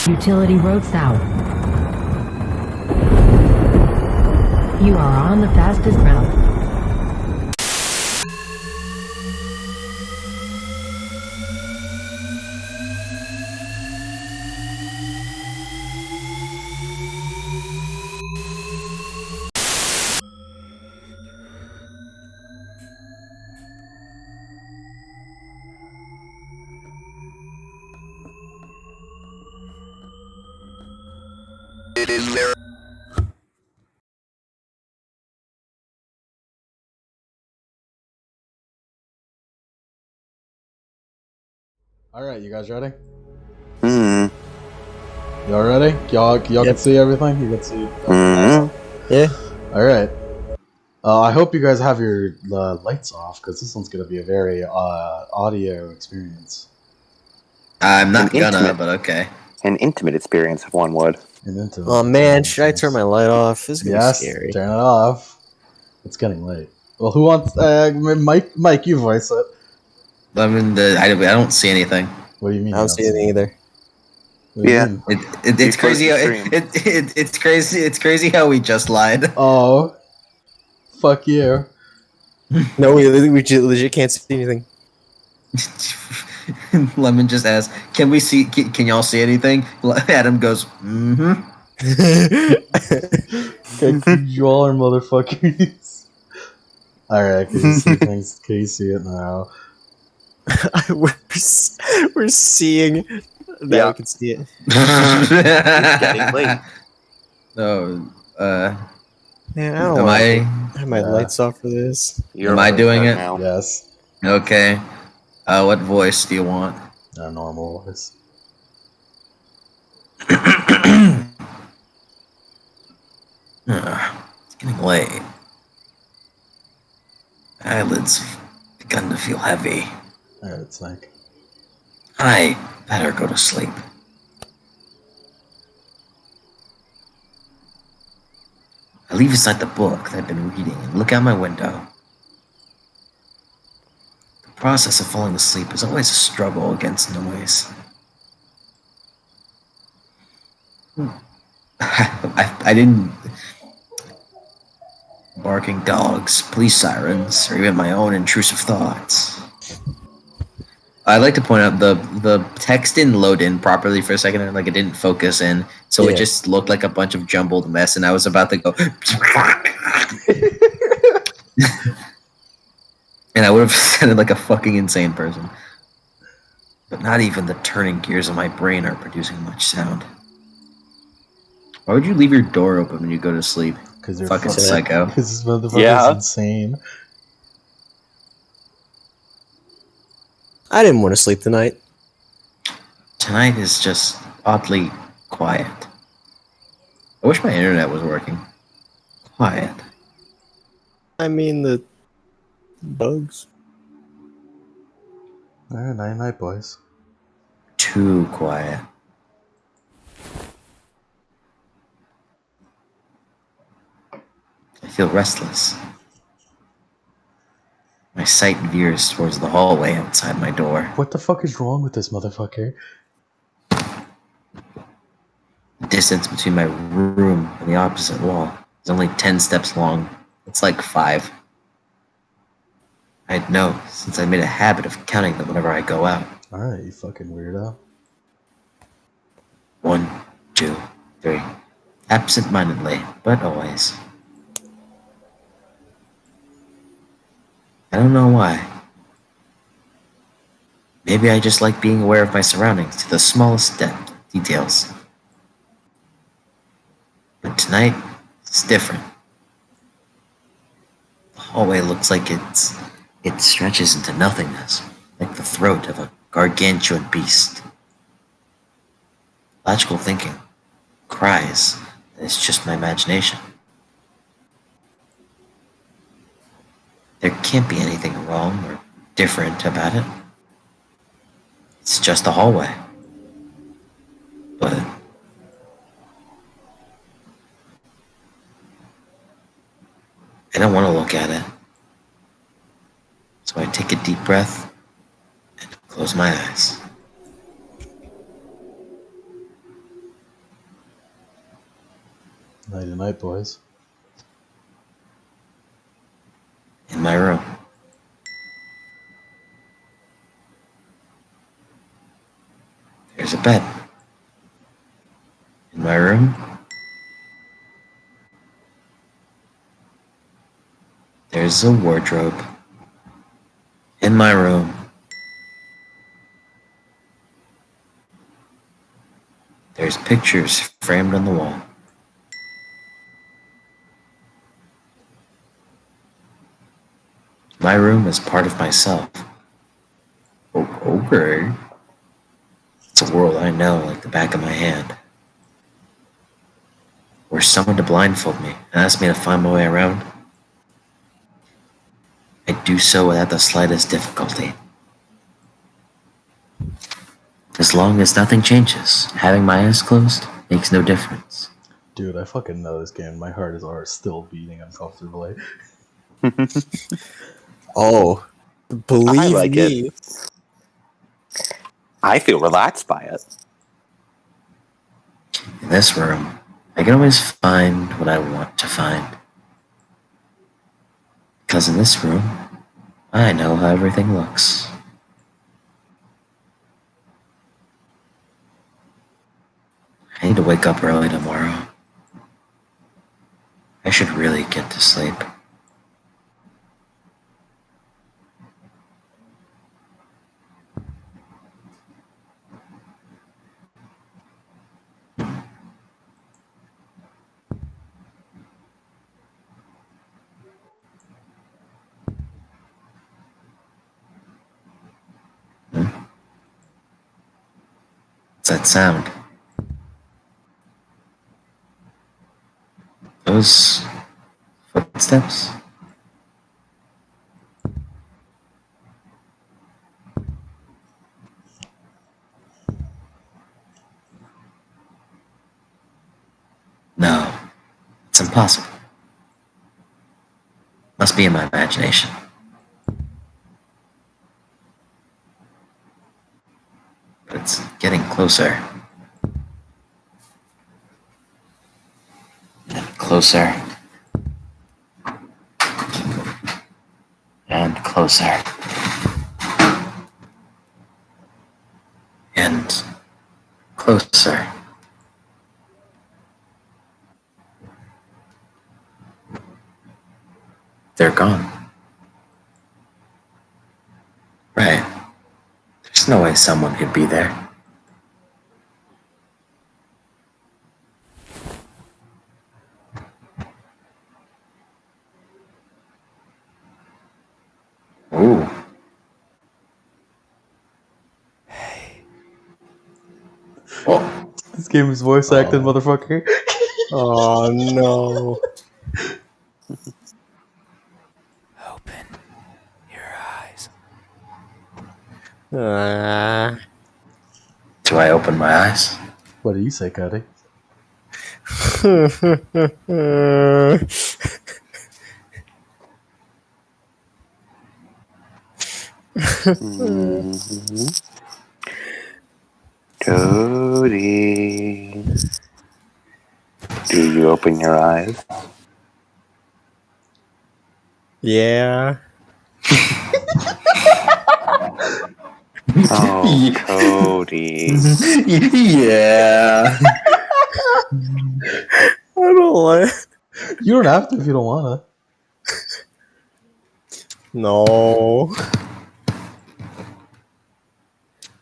Utility road south. You are on the fastest route. Alright, you guys ready? Mm-hmm. Y'all ready? Y'all can see everything? You can see Yeah. Alright. I hope you guys have your lights off, because this one's going to be a very audio experience. I'm not gonna, but okay. An intimate experience, if one would. Oh man, should I turn my light off? This is gonna be scary. Turn it off. It's getting late. Well, who wants... Mike, you voice it. I mean, I don't see anything. What do you mean? I don't see anything either. Yeah. It's crazy. It's crazy. It's crazy how we just lied. Oh, fuck you. No, we legit can't see anything. Lemon just asked, "Can we see? Can y'all see anything?" Adam goes, "Mm-hmm." You all are motherfuckers. Alright, can you see things? Can you see it now? We're seeing. Now Yeah. we can see it. It's getting late. Oh, Man, I don't am want I? to have my lights off for this. Am I doing it? Now. Yes. Okay. What voice do you want? A normal voice. It's getting late. Eyelids begun to feel heavy. Alright, Snake. I better go to sleep. I leave aside the book that I've been reading and look out my window. The process of falling asleep is always a struggle against noise. I didn't... Barking dogs, police sirens, or even my own intrusive thoughts. I'd like to point out the text didn't load in properly for a second, and like it didn't focus in, so it just looked like a bunch of jumbled mess, and I was about to go... And I would have sounded like a fucking insane person. But not even the turning gears of my brain are producing much sound. Why would you leave your door open when you go to sleep? Because you're fucking psycho. Because this motherfucker's insane. I didn't want to sleep tonight. Tonight is just oddly quiet. I wish my internet was working. Quiet. I mean the bugs. Alright, night, boys. Too quiet. I feel restless. My sight veers towards the hallway outside my door. What the fuck is wrong with this motherfucker? The distance between my room and the opposite wall is only 10 steps long. It's like 5. I'd know, since I made a habit of counting them whenever I go out. Alright, you fucking weirdo. 1, 2, 3. Absent-mindedly, but always. I don't know why. Maybe I just like being aware of my surroundings to the smallest details. But tonight, it's different. The hallway looks like it stretches into nothingness, like the throat of a gargantuan beast. Logical thinking cries that it's just my imagination. There can't be anything wrong or different about it. It's just a hallway. But I don't want to look at it. So I take a deep breath and close my eyes. Nighty night, boys. In my room. There's a bed. In my room. There's a wardrobe. In my room. There's pictures framed on the wall. My room is part of myself. Okay. It's a world I know like the back of my hand. Were someone to blindfold me and ask me to find my way around, I'd do so without the slightest difficulty. As long as nothing changes, having my eyes closed makes no difference. Dude, I fucking know this game. My heart is still beating uncomfortably. Oh, believe I like me. it. I feel relaxed by it. In this room, I can always find what I want to find. Because in this room, I know how everything looks. I need to wake up early tomorrow. I should really get to sleep. What's that sound? Those footsteps? No, it's impossible. Must be in my imagination. But it's getting closer. And closer. And closer. And closer. They're gone. Right. There's no way someone could be there. Ooh. Oh. This game is voice acted, motherfucker. Oh no. Open your eyes. Do I open my eyes? What do you say, Cuddy? Cody, do you open your eyes? Yeah. Oh, Cody. Yeah. I don't like. You don't have to if you don't wanna. No.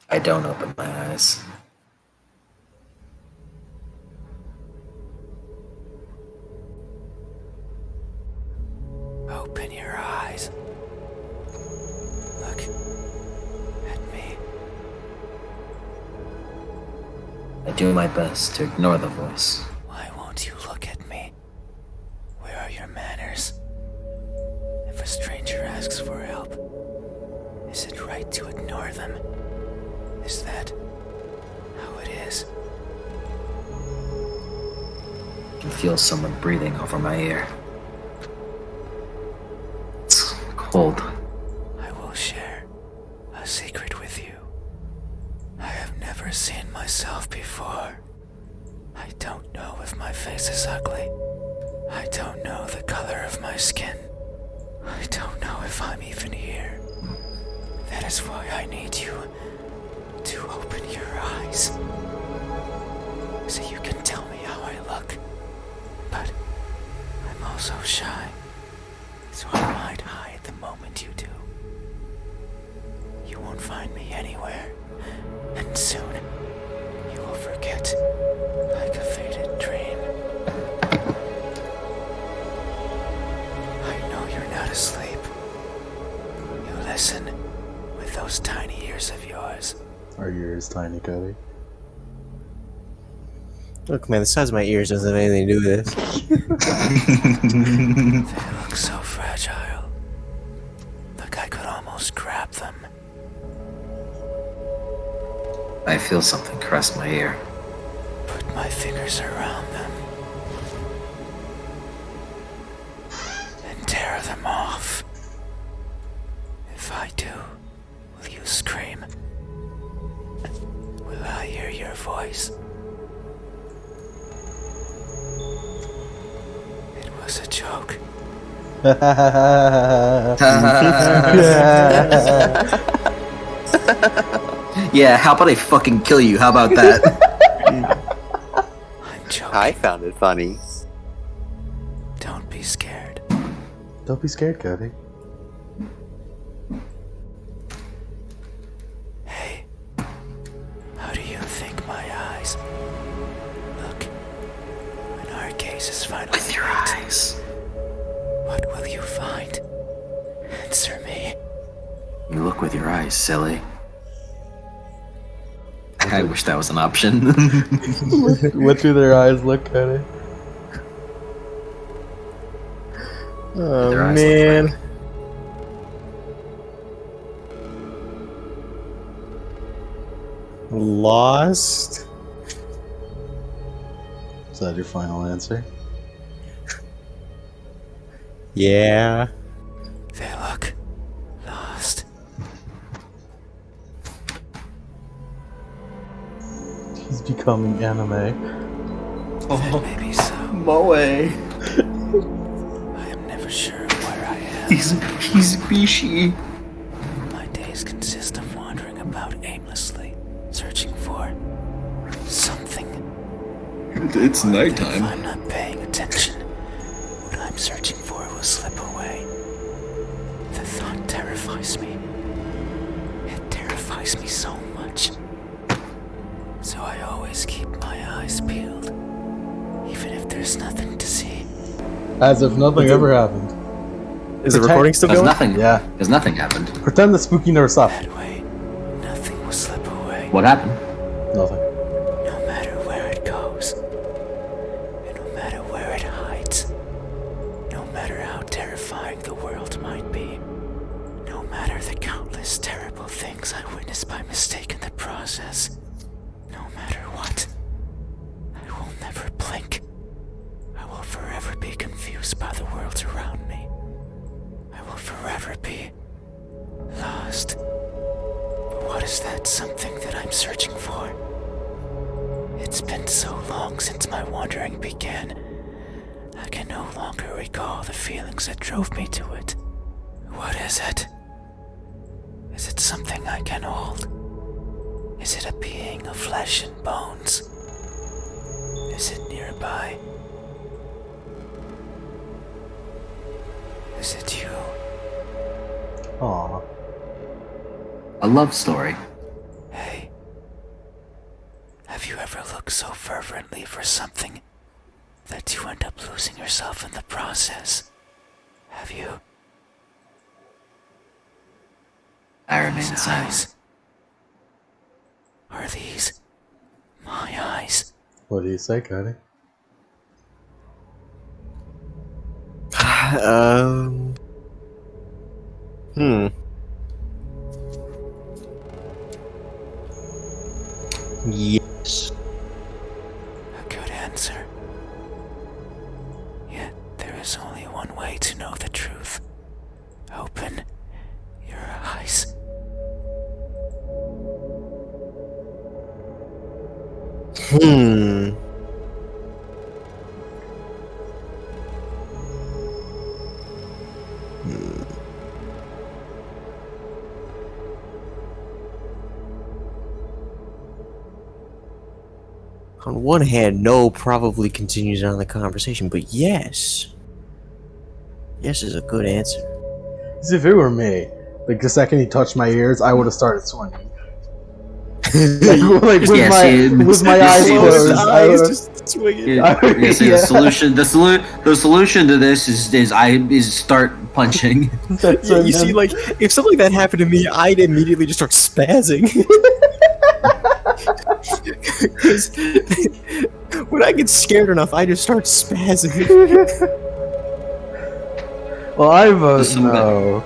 I don't open my eyes. Open your eyes. Look at me. I do my best to ignore the voice. Why won't you look at me? Where are your manners? If a stranger asks for help, is it right to ignore them? Is that how it is? I can feel someone breathing over my ear. It's cold. I will share a secret with you. I have never seen myself before. I don't know if my face is ugly. color of my skin. I don't know if I'm even here. That is why I need you to open your eyes. So you can tell me how I look. But I'm also shy. So I might hide the moment you do. You won't find me anywhere. And soon, you will forget like a faded dream. I know you're not asleep. You listen with those tiny ears of yours. Are yours tiny, Cody? Look, man, the size of my ears doesn't have anything to do with this. They look so fragile. Like I could almost grab them. I feel something caress my ear. Put my fingers around them. And tear them off. If I do, will you scream? Will I hear your voice? It was a joke. Yeah, how about I fucking kill you? How about that? I'm joking. I found it funny. Don't be scared. Don't be scared, Cody. Hey, how do you think my eyes look when our case is finally With your met? eyes. What will you find? Answer me. You look with your eyes, silly. I wish that was an option. What do their eyes look, Cody? Oh, Their eyes look man. like- Lost? Is that your final answer? Yeah. They look lost. He's becoming anime. Maybe so. Moe. I am never sure of where I am. He's Bishi. My days consist of wandering about aimlessly, searching for something. It's If I'm not paying attention, what I'm searching for will slip away. The thought terrifies me. It terrifies me so much. So I always keep my eyes peeled, even if there's nothing to see. As if nothing ever happened. Is the recording still Because going? nothing. Yeah. Because nothing happened. Pretend the spooky never stopped. That way, nothing will slip away. What happened? Nothing. No matter where it goes, and no matter where it hides, no matter how terrifying the world might be, no matter the countless terrible things I witnessed by mistake in the process, no matter what, I will never blink. I will forever be confused by the world around me. I will forever be lost. But what is that something that I'm searching for? It's been so long since my wandering began. I can no longer recall the feelings that drove me to it. What is it? Is it something I can hold? Is it a being of flesh and bones? Is it nearby? Is it you? Aw. A love story. Hey, have you ever looked so fervently for something that you end up losing yourself in the process? Have you? I remain These silent. eyes. Are these my eyes? What do you say, Cody? um. Hmm. Yes. A good answer. Yet there is only one way to know the truth. Open your eyes. On one hand, no probably continues on the conversation, but yes. Yes is a good answer. See, if it were me, like the second he touched my ears, I would have started swinging. Like Yeah, see, with my eyes see, closed. this is- I would've- just swinging. Yeah, see, Yeah. the solution to this is start punching. That's Yeah, what you see, then- like, if something like that happened to me, I'd immediately just start spazzing. 'Cause when I get scared enough, I just start spazzing. Well, I vote Listen, no.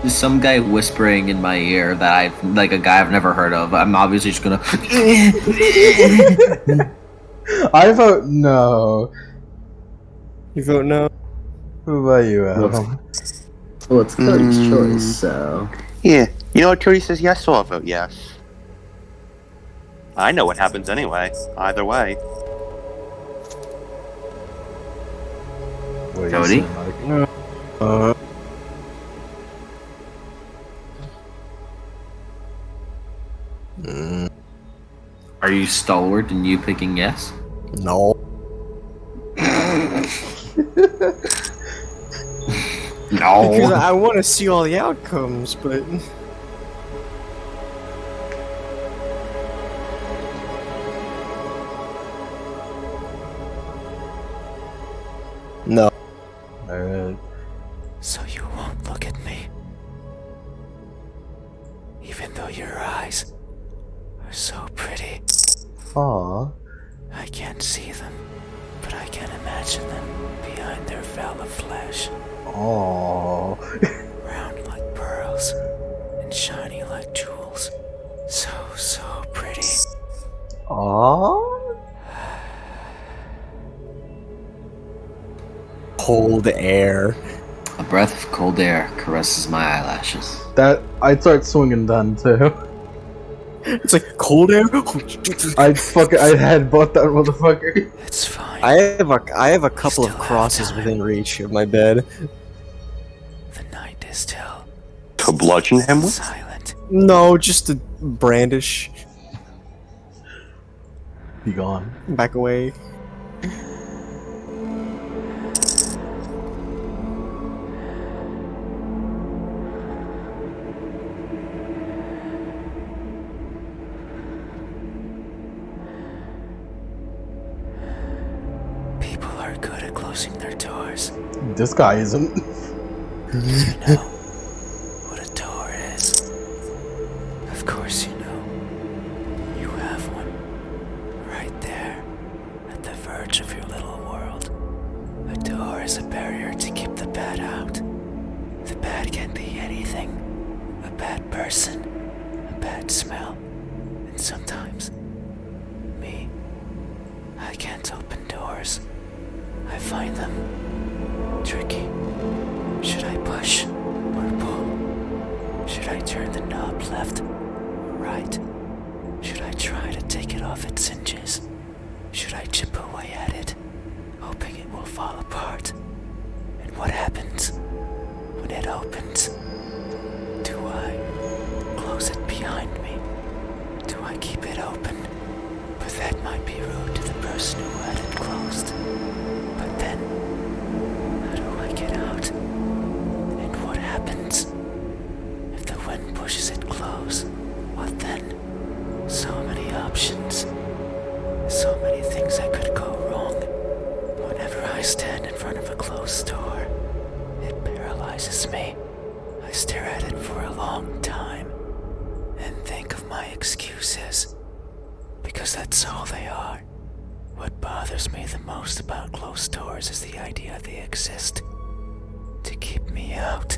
There's some guy whispering in my ear that a guy I've never heard of. I'm obviously just gonna. I vote no. You vote no? What about you, Adam? Well, it's Cody's choice, so. Yeah. You know what? Cody says yes, so I'll vote yes. I know what happens anyway. Either way. What are you Cody? saying, Mike? Are you stalwart in you picking yes? No. Because No. I want to see all the outcomes, but... No. Alright. So you won't look at me. Even though your eyes are so pretty. Aw. I can't see them, but I can imagine them behind their veil of flesh. Aw. Round like pearls and shiny like jewels. So pretty. Aw. Cold air. A breath of cold air caresses my eyelashes. That I'd start swinging then too. It's like cold air. I'd headbutt that motherfucker. It's fine. I have a couple of Still have crosses time. within reach of my bed. The night is still To bludgeon him with? silent. No, just to brandish. Be gone. Back away. People are good at closing their doors. This guy isn't. You know what a door is. Of course you know. You have one. Right there. At the verge of your little world. A door is a barrier to keep the bad out. The bad can be anything. A bad person. A bad smell. And sometimes, me, I can't open doors. I find them tricky. Should I push or pull? Should I turn the knob left or right? Should I try to take it off its hinges? Should I chip away at it, hoping it will fall apart? And what happens when it opens? Do I close it behind me? Do I keep it open? But that might be rude to the person who had it closed. But then, how do I get out? And what happens if the wind pushes it close? What then? So many options. So many things that could go wrong. Whenever I stand in front of a closed door, it paralyzes me. I stare at it for a long time and think of my excuses. Because that's all they are. What bothers me the most about closed doors is the idea they exist to keep me out.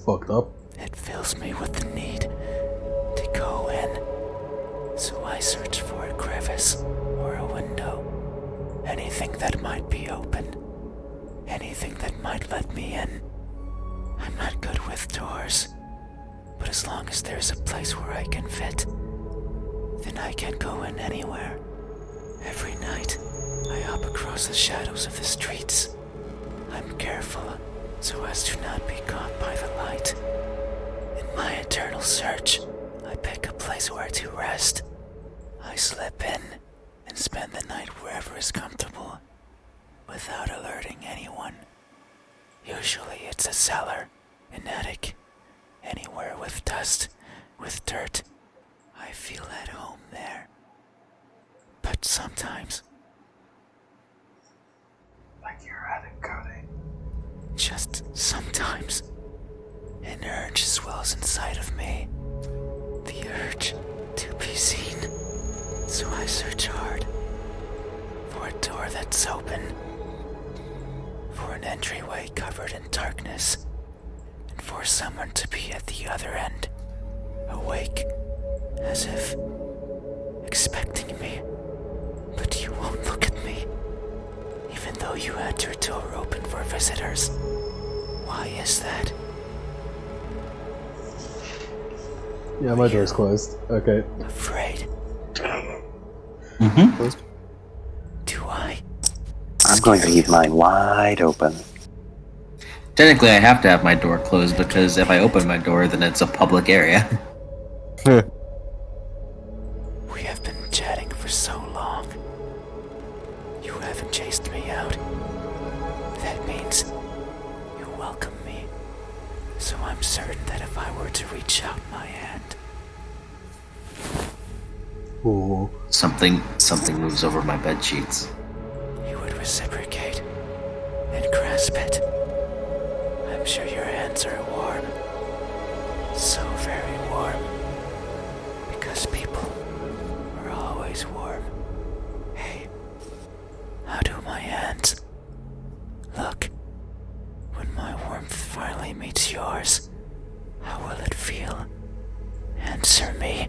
Fucked up. It fills me with the need to go in. So I search for a crevice or a window. Anything that might be open. Anything that might let me in. I'm not good with doors. But as long as there's a place where I can fit, then I can go in anywhere. Every night, I hop across the shadows of the streets. I'm careful so as to not be caught by the light. In my eternal search, I pick a place where to rest. I I slip in and spend the night wherever is comfortable, without alerting anyone. Usually it's a cellar, an attic, anywhere with dust, with dirt. I feel at home there. But sometimes, Like you're at it, Cody. just sometimes, an urge swells inside of me. The urge to be seen. So I search hard for a door that's open, for an entryway covered in darkness, and for someone to be at the other end, awake, as if expecting me. But you won't look at me, even though you had your door open for visitors. Why is that? Yeah, my door's closed. Okay. Afraid? Mm-hmm. Do I? I'm going to leave mine wide open. Technically, I have to have my door closed because if I open my door, then it's a public area. We have been chatting for so long. You haven't chased me out. That means you welcome me. So I'm certain that if I were to reach out my hand, Ooh. Something moves over my bed sheets. you would reciprocate and grasp it. I'm sure your hands are warm. So very warm. Because people are always warm. Hey, how do my hands look? When my warmth finally meets yours, how will it feel? Answer me.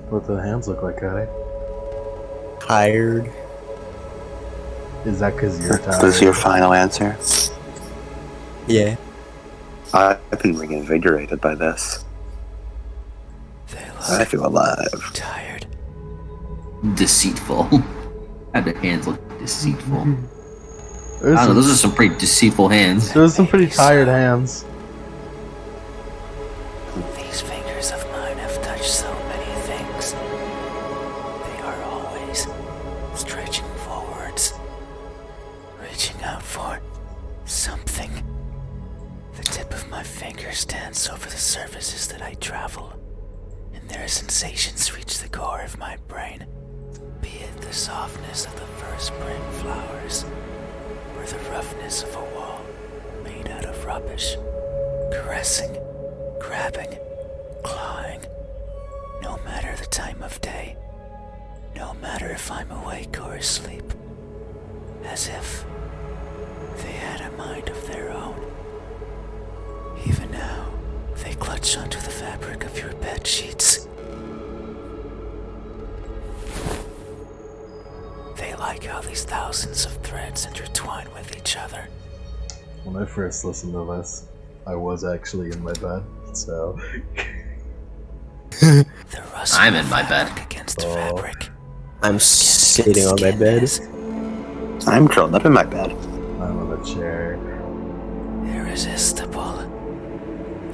What do the hands look like, Cody? Tired. Is that because you're tired? This is your final answer? Yeah. I've been reinvigorated by this. They I look feel alive. tired. Deceitful. How do hands look deceitful? There's I don't know, some, those are some pretty deceitful hands. there's some pretty tired hands. These fingers of mine have touched so many things. They are always stretching forwards, reaching out for something. The tip of my finger stands over the surfaces that I travel, and their sensations reach the core of my brain. Be it the softness of the first spring flowers, or the roughness of a wall made out of rubbish. Caressing, grabbing, clawing. No matter the time of day. No matter if I'm awake or asleep. As if they had a mind of their own. Even now, they clutch onto the fabric of your bed sheets. They like how these thousands of threads intertwine with each other. When I first listened to this, I was actually in my bed, so... The rustle I'm of in my bed. fabric against fabric. I'm Against sitting on my skin bed. as I'm curled up in my bed. I'm on a chair. irresistible.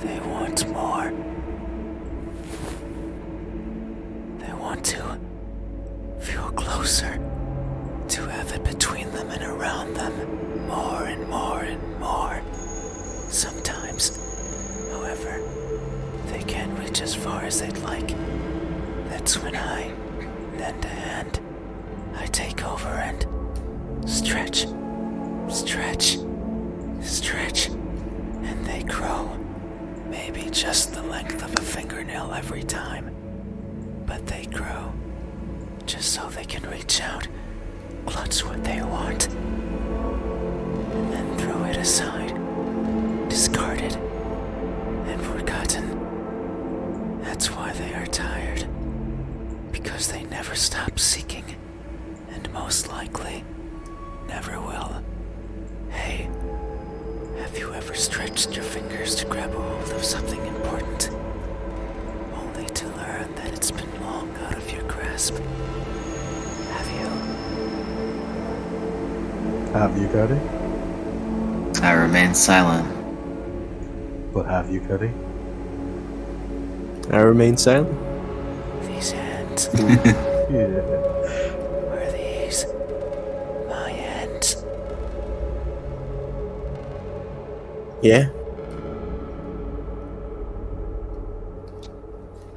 They want more. They want to feel closer, to have it between them and around them, more and more and more. Sometimes, however, they can't reach as far as they'd like. That's when I lend a hand. I take over and stretch, stretch, stretch, and they grow. Maybe just the length of a fingernail every time. But they grow, just so they can reach out, clutch what they want, and then throw it aside, discarded, and forgotten. That's why they are tired, because they never stop seeking, and most likely, never will. Hey, have you ever stretched your fingers to grab a hold of something important, only to learn that it's been long out of your grasp? Have you? Have you, Cody? I remain silent. But have you, Cody? I remain silent. hands. Yeah. Were these my hands? Yeah.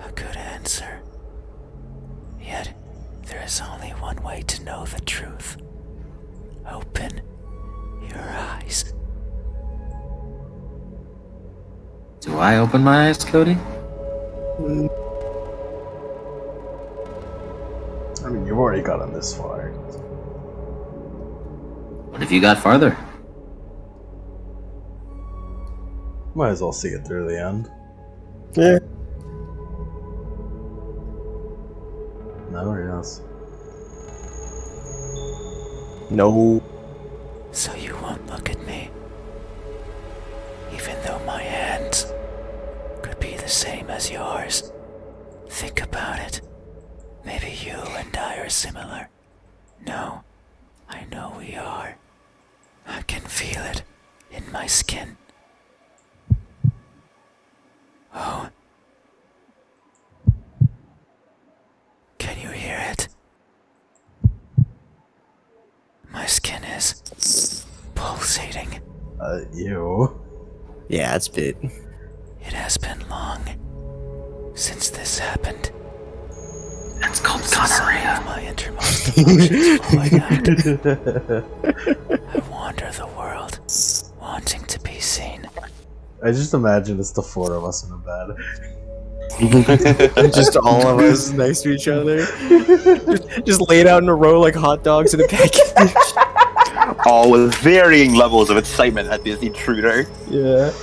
A good answer. Yet, there is only one way to know the truth. Open your eyes. Do I open my eyes, Cody? I mean, you've already gotten this far. What if you got farther? Might as well see it through the end. Yeah. No, yes. No. So you won't look at me. Even though my hands could be the same as yours. Think about it. Maybe you and I are similar. No, I know we are. I can feel it in my skin. Oh. Can you hear it? My skin is pulsating. You. Yeah, it's bit. It has been long since this happened. That's called Since I gonorrhea. have my innermost emotions flowing out. I wander the world, wanting to be seen. I just imagine it's the four of us in a bed. Just all of us next to each other. Just laid out in a row like hot dogs in a package. All with varying levels of excitement at this intruder. Yeah.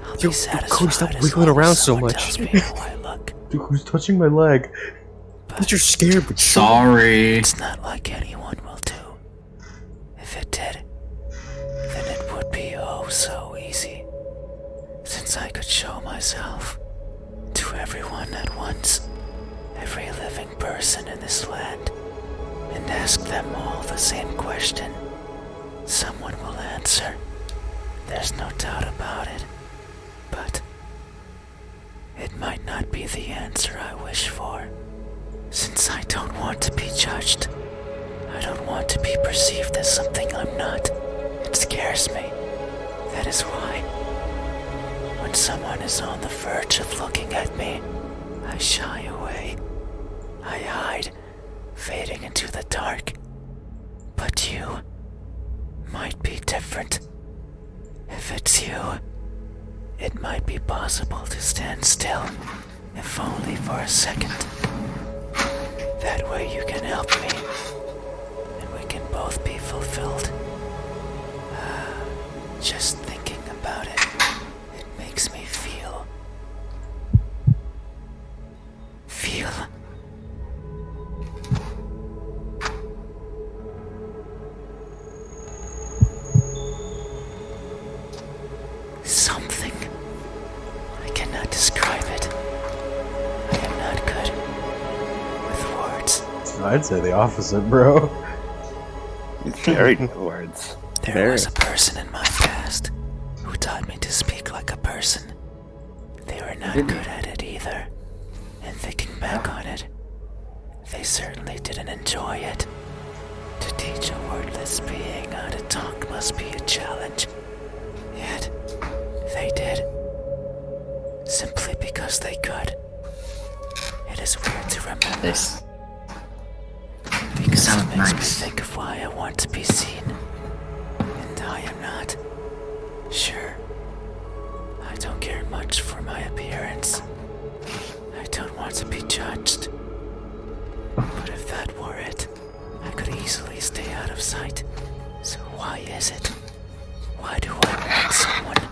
I'll Yo, be satisfied Cody, stop as wiggling long as around so someone much. tells me how I look. Dude, who's touching my leg? But you're scared, but Sorry. It's not like anyone will do. If it did, then it would be oh so easy. Since I could show myself to everyone at once, every living person in this land, and ask them all the same question, someone will answer. There's no doubt about it. But it might not be the answer I wish for. Since I don't want to be judged, I don't want to be perceived as something I'm not. It scares me. That is why, when someone is on the verge of looking at me, I shy away. I hide, fading into the dark. But you might be different. If it's you, it might be possible to stand still, if only for a second. That way you can help me, and we can both be fulfilled. Just thinking about it, it makes me feel. Something. I cannot describe it. I am not good with words. I'd say the opposite, bro. Very good words. There was a person in my past who taught me to speak like a person. They were not good at it either. And thinking back on it, they certainly didn't enjoy it. To teach a wordless being how to talk must be a challenge. Yet, they did. Simply because they could. It is weird to remember. This. Because Sound it makes nice. me think of why I want to be seen. And I am not. Sure. I don't care much for my appearance. I don't want to be judged. But if that were it, I could easily stay out of sight. So why is it? Why do I want someone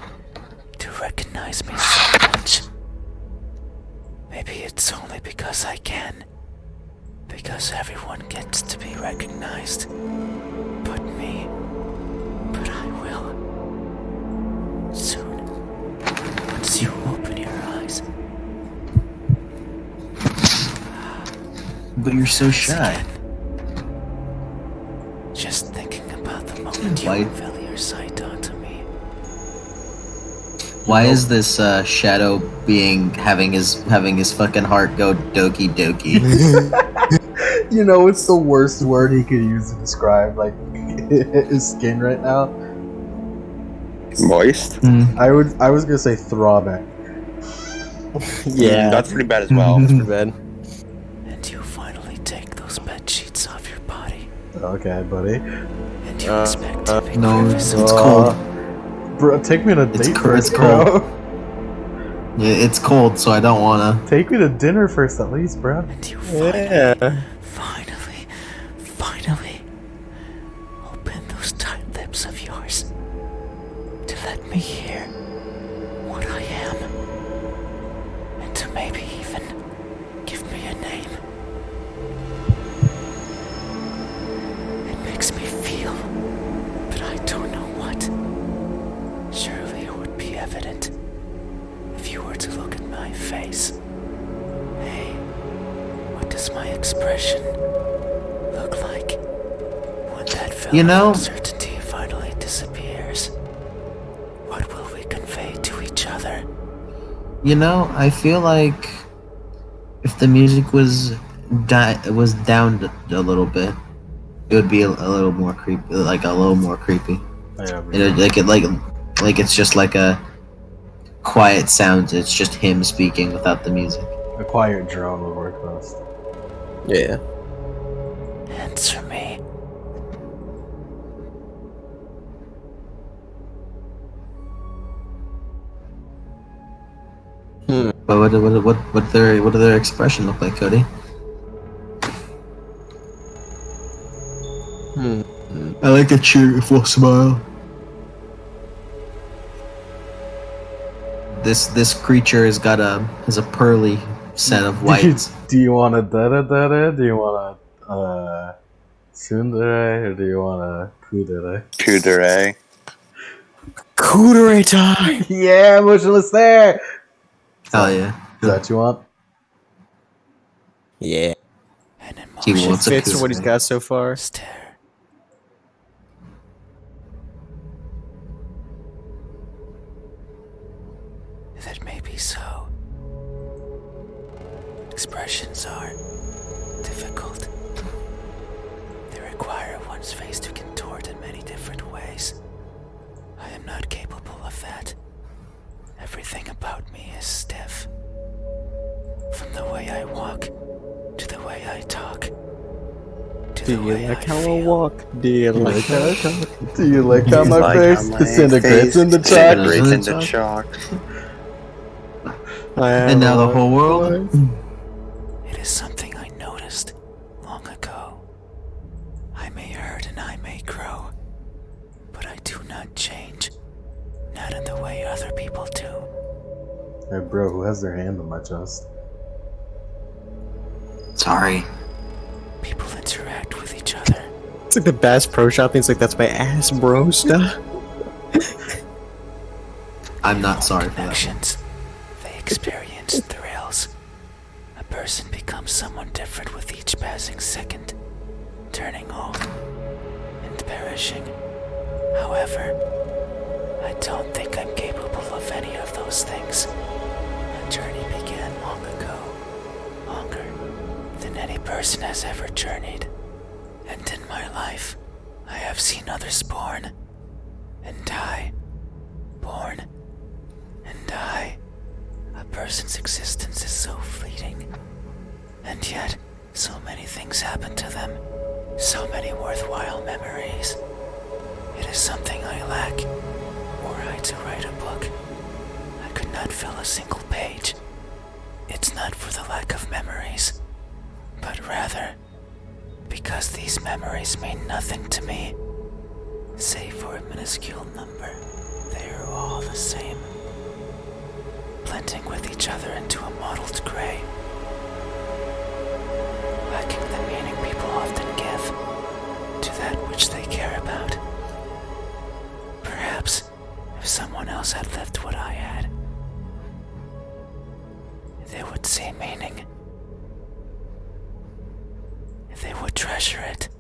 to recognize me so much? Maybe it's only because I can. Because everyone gets to be recognized. But me. But I will. Soon. Once you open your eyes. But you're so shy. Again. Just thinking about the moment you Why- reveal your sight onto me. Why is this shadow being having his fucking heart go doki doki? You know, it's the worst word he could use to describe like his skin right now. Moist? I was gonna say throbbing. Yeah, That's pretty bad as well. that's pretty bad. And you finally take those bed sheets off your body. Okay, buddy. And you expect to make no, crevices it's of cold. Bro, take me to It's date co- first, it's bro. Yeah, it's cold, so I don't wanna. Take me to dinner first, at least, bro. And you Yeah. finally open those tight lips of yours to let me hear what I am. And to maybe even give me a name. It makes me feel, but I don't know what. Surely it would be evident if you were to look at my face. Hey, what does my expression look like when that You know- of uncertainty finally disappears? What will we convey to each other? You know, I feel like if the music was down a little bit, it would be a little more creepy, like a little more creepy. Yeah, Like it's just like a quiet sound. It's just him speaking without the music. a quiet drone would work best. Yeah. Answer me. But what do their expression look like, Cody? I like a cheerful smile. This creature has a pearly set of whites. Do you want a da-da-da-da? Do you want a tsundere? Or do you want a kudere? Kudere. Cootery time! Yeah, emotionless there! Hell yeah. Is that what you want? Yeah. An He emotion wants a Fits what he's kudere. got so far. stare. That may be so. Expressions are difficult. They require one's face to contort in many different ways. I am not capable of that. Everything about me is stiff. From the way I walk, to the way I talk, to Do the you way like I how I feel. walk? Do you like how I talk? Do you like how my Like face how my disintegrates face into disintegrates chalk? into chalk. And now the whole world. It is something I noticed long ago. I may hurt and I may grow, but I do not change. Not in the way other people do. Hey, bro, who has their hand on my chest? Sorry. People interact with each other. It's like the Bass Pro Shop thing. It's like, that's my ass, bro, stuff. I'm not sorry for that. Connections. They experience thrills. A person becomes someone different with each passing second, turning old and perishing. However, I don't think I'm capable of any of those things. My journey began long ago, longer than any person has ever journeyed. And in my life, I have seen others born and die, born and die. A person's existence is so fleeting, and yet so many things happen to them, so many worthwhile memories. It is something I lack. Were I to write a book, I could not fill a single page. It's not for the lack of memories, but rather because these memories mean nothing to me, save for a minuscule number. They are all the same, blending with each other into a mottled gray, lacking the meaning people often give to that which they care about. Perhaps if someone else had lived what I had, they would see meaning. They would treasure it.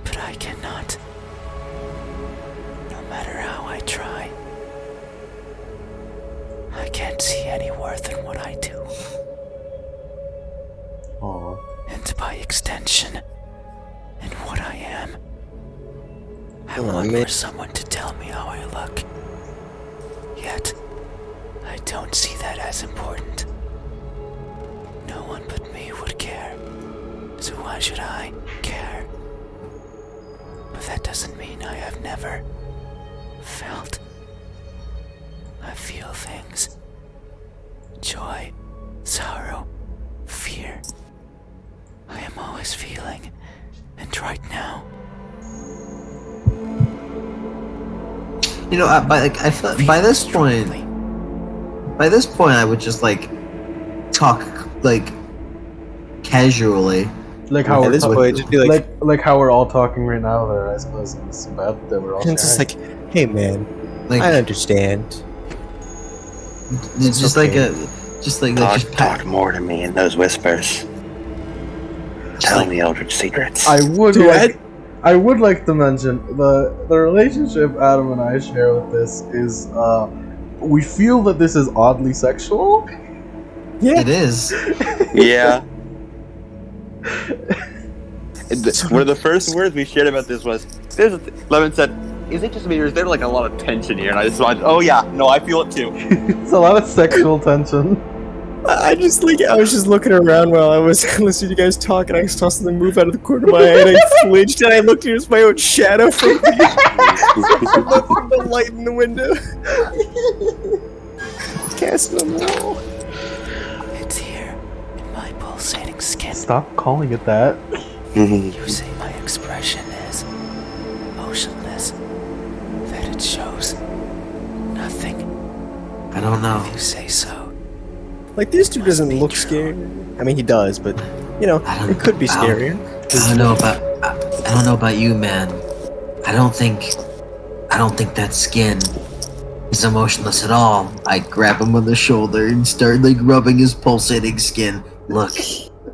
But I cannot. No matter how I try. can't see any worth in what I do. Aw. And by extension, in what I am. I Come on, long man. for someone to tell me how I look. Yet, I don't see that as important. No one but me would care. So why should I care? But that doesn't mean I have never felt. I feel things. Joy, sorrow, fear. I am always feeling. And right now, You know, I feel by this point, I would just like talk like casually. Like how At we're this talking, point, just be like, like how we're all talking right now. There, I suppose in this bed that we're all and it's just sharing. like, hey man, Like I understand. it's just okay. Talk more to me in those whispers. Tell me Eldritch secrets. I would Dude, like to mention the relationship Adam and I share with this is we feel that this is oddly sexual. Yeah. it is. Yeah. One of the first words we shared about this was, Lemon said, is it just me or is there like a lot of tension here? And I just thought, oh yeah, no, I feel it too. It's a lot of sexual tension. I was just looking around while I was listening to you guys talk, and I saw something move out of the corner of my eye, and I flinched, and I looked at it was my own shadow from the light in the window. Casting on the wall. it's here, in my pulsating skin. Stop calling it that. You say my expression is motionless, that it shows nothing. I don't know. You say so. Like, this dude doesn't look scary. I mean, he does, but, you know, it could be scarier. I don't know about you, man. I don't think that skin is emotionless at all. I grab him on the shoulder and start like rubbing his pulsating skin. Look,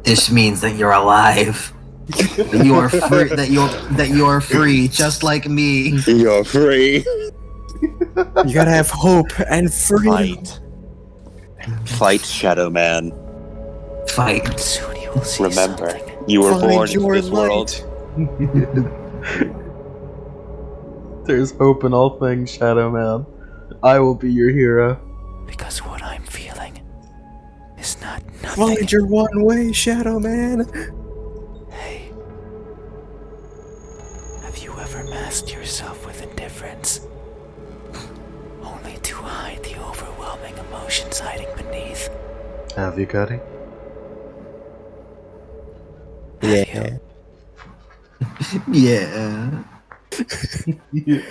this means that you're alive. That you are free. That you are free, just like me. You're free. You gotta have hope and freedom. Fight, Shadow Man. Fight. Soon you will see Remember, something. you were Find born into your this light. world. There's hope in all things, Shadow Man. I will be your hero. Because what I'm feeling is not nothing. Find your one way, Shadow Man. Hey, have you ever masked yourself with indifference? Only to hide the overwhelming emotions hiding beneath. Have you, Cuddy? Yeah. Yeah.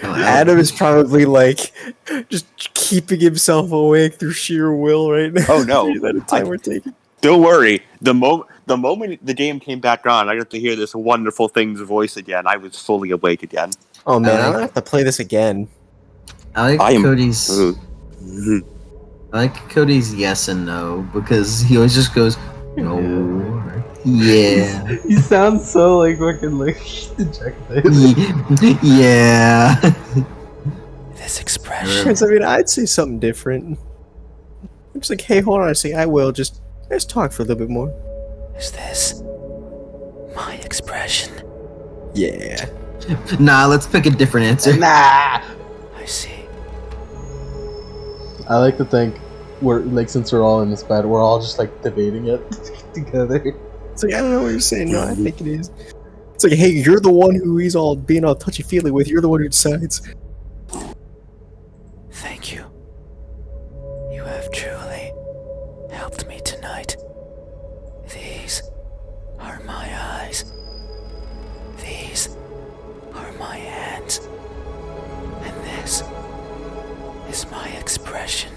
Adam is probably like just keeping himself awake through sheer will right now. Oh, no. That time we're taking. Don't worry. The moment the game came back on, I got to hear this wonderful thing's voice again. I was fully awake again. Oh man, I'm gonna have to play this again. I I like am- Cody's. Mhm. I like Cody's yes and no because he always just goes no. Yeah. You sound so like fucking like dejected. Yeah. This expression. Because I mean, I'd say something different. I'm just like, hey, hold on a second. I will just let's talk for a little bit more. Is this my expression? Yeah. Nah, let's pick a different answer. Nah. I see. I like to think we're like since we're all in this bed, we're all just like debating it together. It's like I don't know what you're saying. No, I think it is. It's like, hey, you're the one who he's all being all touchy feely with. You're the one who decides. Thank you. You have truly helped me tonight. These are my eyes. These are my hands. And this is my expression.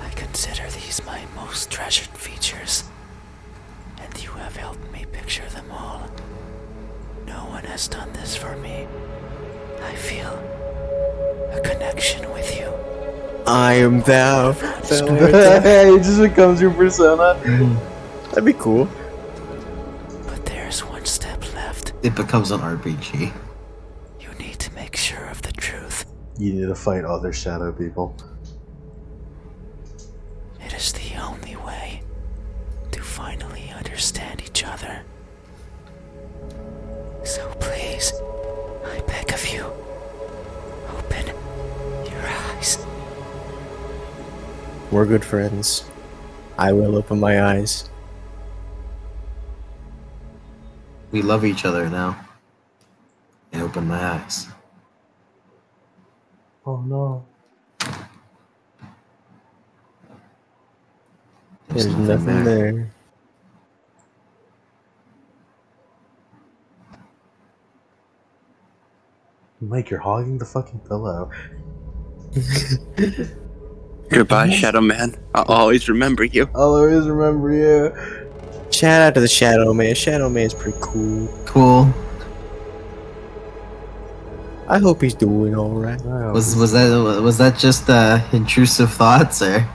I consider these my most treasured features. And you have helped me picture them all. No one has done this for me. I feel a connection with you. I am thou. It just becomes your persona. That'd be cool. But there's one step left. It becomes an RPG. You need to make sure of the truth. You need to fight other shadow people. eyes. I beg of you. Open your eyes. We're good friends. I will open my eyes. We love each other now. I open my eyes. Oh no. There's nothing there. Mike, you're hogging the fucking pillow. Goodbye, Shadow Man. I'll always remember you. I'll always remember you. Shout out to the Shadow Man. Shadow Man's pretty cool. Cool. I hope he's doing alright. Was that just intrusive thoughts or?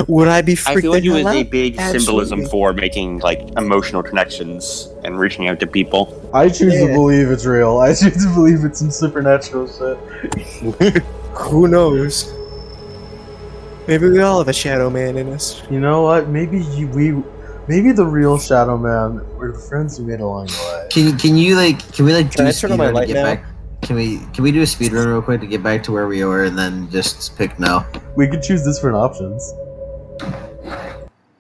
Would I be freaked I feel like the it was hell a out? big symbolism Absolutely. for making like emotional connections and reaching out to people. I choose to Yeah. believe it's real. I choose to believe it's some supernatural shit. Who knows? Maybe we all have a Shadow Man in us. You know what? Maybe the real Shadow Man were the friends we made along the way. Can we like Can do I a turn on my speedrun to light get now? back? Can we do a speedrun real quick to get back to where we were and then just pick no? We could choose different options.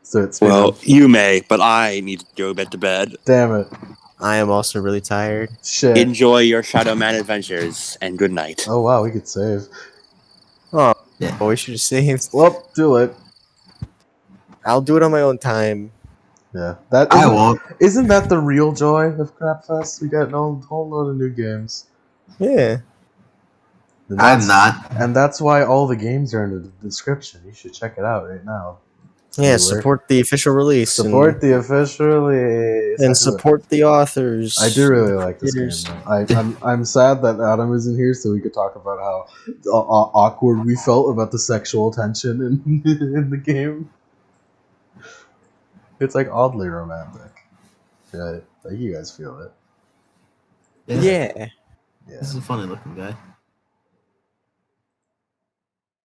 So it's Well, you may, but I need to go to bed. damn it. I am also really tired. Shit. Enjoy your Shadow Man adventures, and good night. Oh wow, we could save. Oh, Yeah. we should have saved. Well, too late. I'll do it on my own time. Yeah, that I won't. isn't that the real joy of Crapfest? We got a whole load of new games. Yeah. And I'm not. and that's why all the games are in the description. You should check it out right now. Yeah, Viewer. support the official release. Support the official release. and support the authors. I do really like this creators. game. I'm sad that Adam isn't here so we could talk about how awkward we felt about the sexual tension in in the game. It's like oddly romantic. Yeah, like you guys feel it. Yeah. Yeah. This is a funny looking guy.